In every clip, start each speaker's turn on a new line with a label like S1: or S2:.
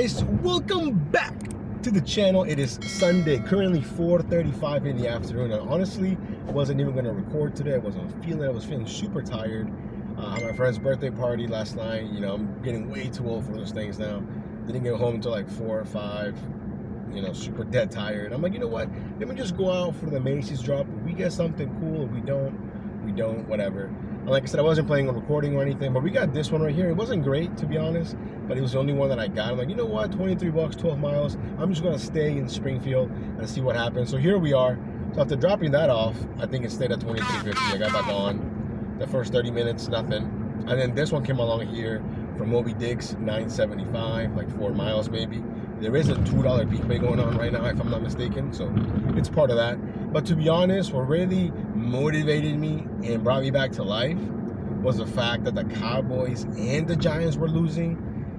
S1: guys, welcome back to the channel. It is Sunday, currently 4:35 in the afternoon, and honestly I wasn't even going to record today. I was feeling super tired. I had my friend's birthday party last night. You know, I'm getting way too old for those things now. Didn't get home until like 4 or 5, you know, super dead tired. I'm like, you know what, let me just go out for the Macy's drop. If we get something cool, if we don't, whatever. And like I said, I wasn't planning on recording or anything, but we got this one right here. It wasn't great, to be honest, but it was the only one that I got. I'm like, you know what, 23 bucks, 12 miles. I'm just gonna stay in Springfield and see what happens. So here we are. So after dropping that off, I think it stayed at 23.50. I got back on. The first 30 minutes, nothing. And then this one came along here from Moby Dick's, 9.75, like 4 miles maybe. There is a $2 prepay going on right now, if I'm not mistaken, so it's part of that. But to be honest, what really motivated me and brought me back to life was the fact that the Cowboys and the Giants were losing.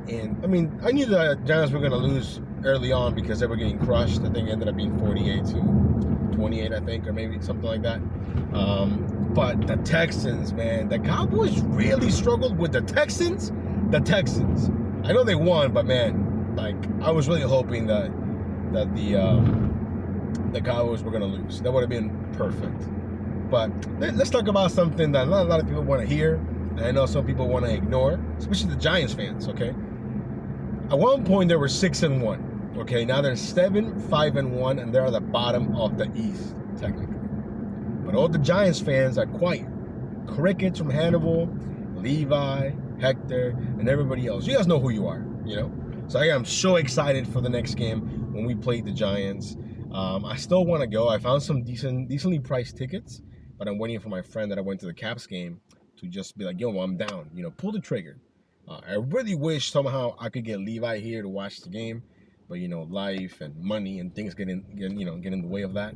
S1: And I mean, I knew the Giants were gonna lose early on because they were getting crushed. I think it ended up being 48-28, I think, or maybe something like that. But the Texans, man, the Cowboys really struggled with the Texans. I know they won, but man, like, I was really hoping that the Cowboys were gonna lose. That would have been perfect. But let's talk about something that not a lot of people want to hear, and I know some people want to ignore, especially the Giants fans. Okay, at one point they were 6-1. Okay, now they're 7-5-1, and they're at the bottom of the East technically. But all the Giants fans are quiet. Crickets from Hannibal, Levi, Hector, and everybody else. You guys know who you are, you know? So I am so excited for the next game when we play the Giants. I still want to go. I found some decently priced tickets, but I'm waiting for my friend that I went to the Caps game to just be like, yo, I'm down. You know, pull the trigger. I really wish somehow I could get Levi here to watch the game, but you know, life and money and things get in the way of that.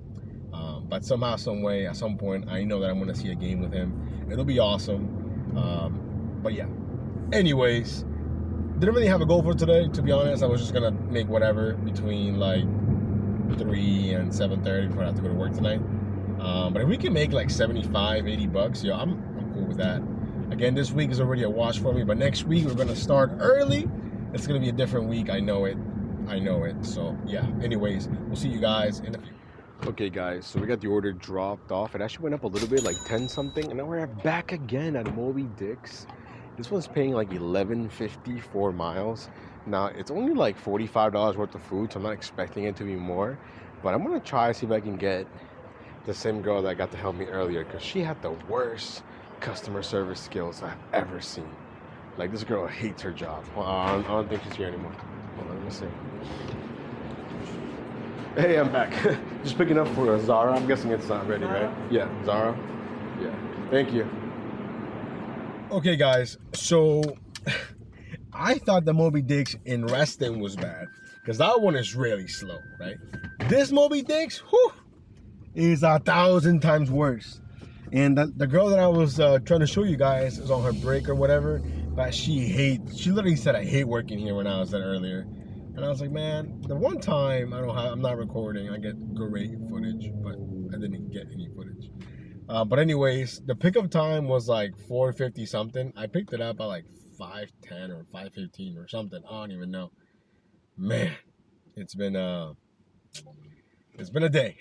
S1: But somehow, some way, at some point, I know that I'm going to see a game with him. It'll be awesome. But yeah. Anyways, didn't really have a goal for today, to be honest. I was just gonna make whatever between like 3 and 7:30 before I have to go to work tonight. But if we can make like 75, 80 bucks, yo, I'm cool with that. Again, this week is already a wash for me, but next week we're gonna start early. It's gonna be a different week. I know it. So yeah. Anyways, we'll see you guys in a few. Okay guys, so we got the order dropped off. It actually went up a little bit, like 10 something, and now we're back again at Moby Dick's. This one's paying like $11.50 4 miles. Now it's only like $45 worth of food, so I'm not expecting it to be more. But I'm gonna try to see if I can get the same girl that got to help me earlier, because she had the worst customer service skills I've ever seen. Like, this girl hates her job. Well, I don't think she's here anymore. Hold on, let me see. Hey, I'm back. Just picking up for Zara. I'm guessing it's not ready, right? Yeah, Zara. Yeah. Thank you. Okay, guys. So I thought the Moby Dick's in Reston was bad, because that one is really slow, right? This Moby Dick's, whew, is 1,000 times worse. And the girl that I was trying to show you guys is on her break or whatever, but she literally said, I hate working here when I was there earlier. And I was like, man, the one time I'm not recording, I get great footage, but I didn't get any footage. But anyways, the pickup time was like 4:50 something. I picked it up at like 5:10 or 5:15 or something. I don't even know. Man, it's been a day.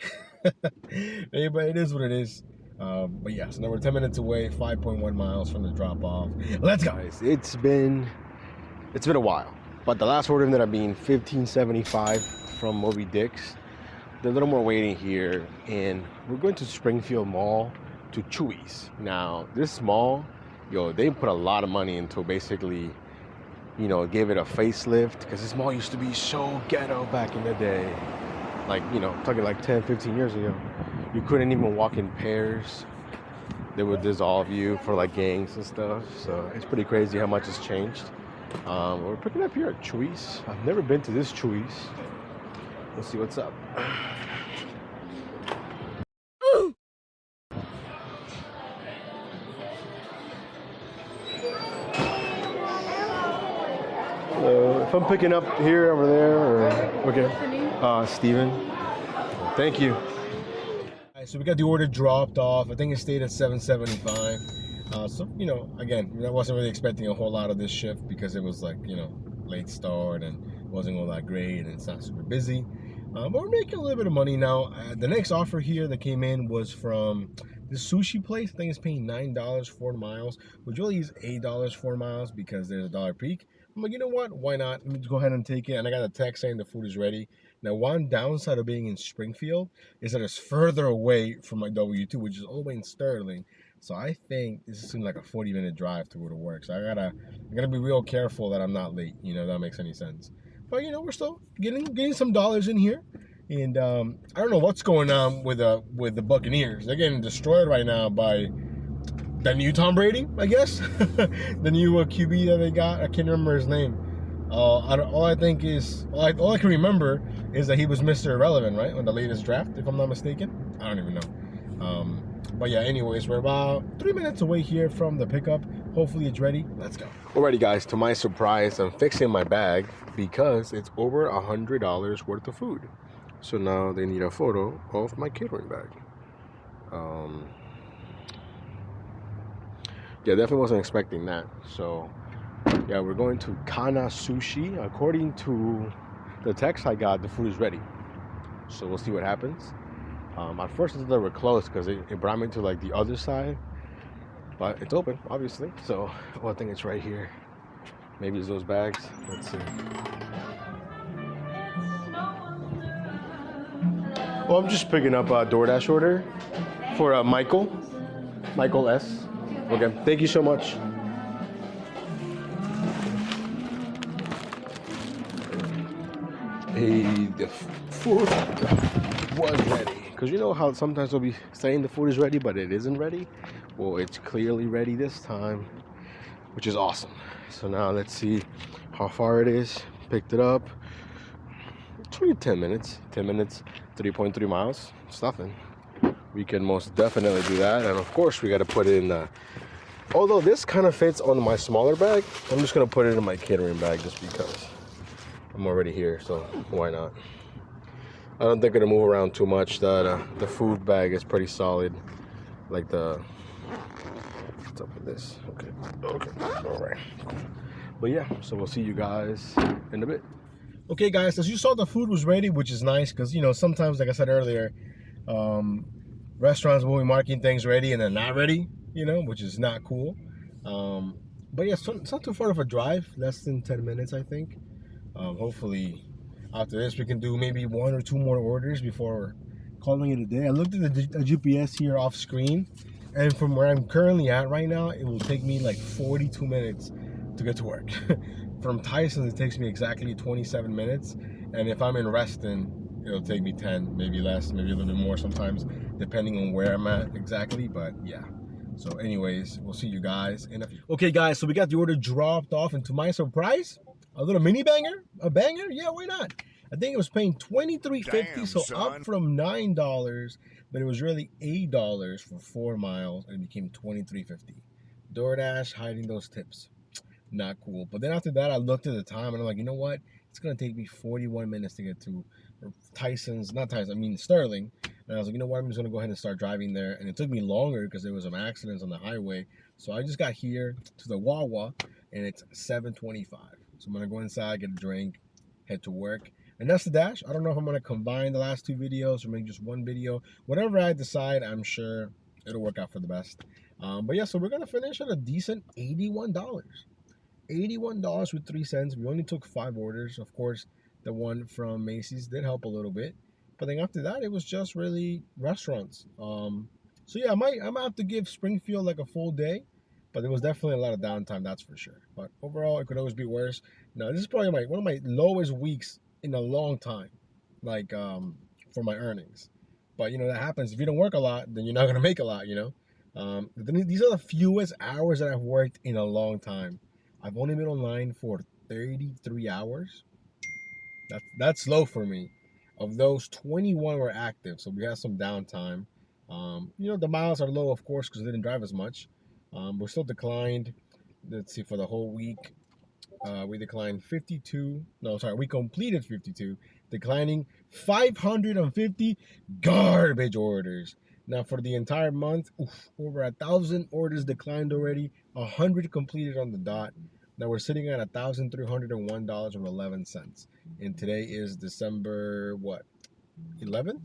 S1: Hey, but it is what it is. But yeah, so now we're 10 minutes away, 5.1 miles from the drop off. Let's go. Guys, it's been a while. But the last order ended up being $15.75 from Moby Dick's. There's a little more waiting here, and we're going to Springfield Mall to Chewy's. Now, this mall, yo, they put a lot of money into basically, you know, gave it a facelift, because this mall used to be so ghetto back in the day. Like, you know, talking like 10, 15 years ago. You couldn't even walk in pairs. They would dissolve you for like gangs and stuff. So it's pretty crazy how much has changed. We're picking up here at Chewy's. I've never been to this Chewy's. Let's see what's up. If I'm picking up here, over there, or okay. Steven. Thank you. Alright, so we got the order dropped off. I think it stayed at $7.75. So, you know, again, I wasn't really expecting a whole lot of this shift, because it was like, you know, late start and wasn't all that great, and it's not super busy. But we're making a little bit of money now. The next offer here that came in was from this sushi place. I think it's paying $9 4 miles, which really is $8 4 miles because there's a dollar peak. I'm like, you know what? Why not? Let me just go ahead and take it. And I got a text saying the food is ready. Now, one downside of being in Springfield is that it's further away from my W2, which is all the way in Sterling. So I think this seems like a 40-minute drive to go to work. So I gotta be real careful that I'm not late. You know, if that makes any sense. But you know, we're still getting some dollars in here. And I don't know what's going on with the Buccaneers. They're getting destroyed right now by the new Tom Brady, I guess. The new QB that they got. I can't remember his name. All I can remember is that he was Mr. Irrelevant, right, on the latest draft, if I'm not mistaken. I don't even know. But yeah, anyways, we're about 3 minutes away here from the pickup. Hopefully it's ready. Let's go. Alrighty, guys, to my surprise, I'm fixing my bag because it's over $100 worth of food. So now they need a photo of my catering bag. Yeah, definitely wasn't expecting that. So yeah, we're going to Kana Sushi. According to the text I got, the food is ready. So we'll see what happens. At first I thought they were closed because it brought me to like the other side, but it's open, obviously. So well, I think it's right here. Maybe it's those bags. Let's see. Well, I'm just picking up a DoorDash order for Michael S. Okay, thank you so much. The food was ready. Because you know how sometimes they'll be saying the food is ready, but it isn't ready? Well, it's clearly ready this time, which is awesome. So now let's see how far it is. Picked it up. 10 minutes. 3.3 miles. It's nothing. We can most definitely do that. And of course, we got to put it in although this kind of fits on my smaller bag, I'm just going to put it in my catering bag just because I'm already here. So why not? I don't think I'm going to move around too much. The food bag is pretty solid. Like what's up with this? Okay. All right. But yeah, so we'll see you guys in a bit. Okay, guys, as you saw, the food was ready, which is nice because, you know, sometimes, like I said earlier, restaurants will be marking things ready and they're not ready, you know, which is not cool. But yeah, so it's not too far of a drive, less than 10 minutes, I think. Hopefully, after this, we can do maybe 1 or 2 more orders before calling it a day. I looked at the GPS here off screen, and from where I'm currently at right now, it will take me like 42 minutes to get to work. From Tyson's, it takes me exactly 27 minutes, and if I'm in Reston, it'll take me 10, maybe less, maybe a little bit more sometimes, depending on where I'm at exactly. But yeah, so anyways, we'll see you guys in a few. Okay, guys, so we got the order dropped off, and to my surprise, a little mini banger, a banger, yeah, why not? I think it was paying $23.50, so son. Up from $9, but it was really $8 for 4 miles, and it became $23.50. DoorDash hiding those tips. Not cool. But then after that, I looked at the time, and I'm like, you know what? It's going to take me 41 minutes to get to Sterling. And I was like, you know what? I'm just going to go ahead and start driving there. And it took me longer because there was some accidents on the highway. So I just got here to the Wawa, and it's 7:25. So I'm going to go inside, get a drink, head to work. And that's the dash. I don't know if I'm going to combine the last 2 videos or make just one video. Whatever I decide, I'm sure it'll work out for the best. But yeah, so we're going to finish at a decent $81. $81 with 3 cents. We only took 5 orders. Of course, the one from Macy's did help a little bit. But then after that, it was just really restaurants. So yeah, I might have to give Springfield like a full day. But there was definitely a lot of downtime, that's for sure. But overall, it could always be worse. Now, this is probably one of my lowest weeks in a long time, like for my earnings. But you know, that happens. If you don't work a lot, then you're not gonna make a lot, you know. These are the fewest hours that I've worked in a long time. I've only been online for 33 hours. That's slow for me. Of those, 21 were active, so we had some downtime. You know, the miles are low, of course, because they didn't drive as much. We still declined. Let's see, for the whole week, we declined 52. No, sorry, we completed 52, declining 550 garbage orders. Now, for the entire month, over 1,000 orders declined already, 100 completed on the dot. Now we're sitting at $1,301.11. And today is December, what, 11th?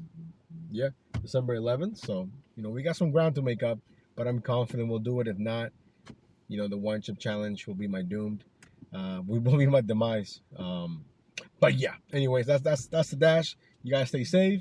S1: Yeah, December 11th. So, we got some ground to make up, but I'm confident we'll do it. If not, the one chip challenge will be my doomed. We will be my demise. But yeah, anyways, that's the dash. You guys stay safe.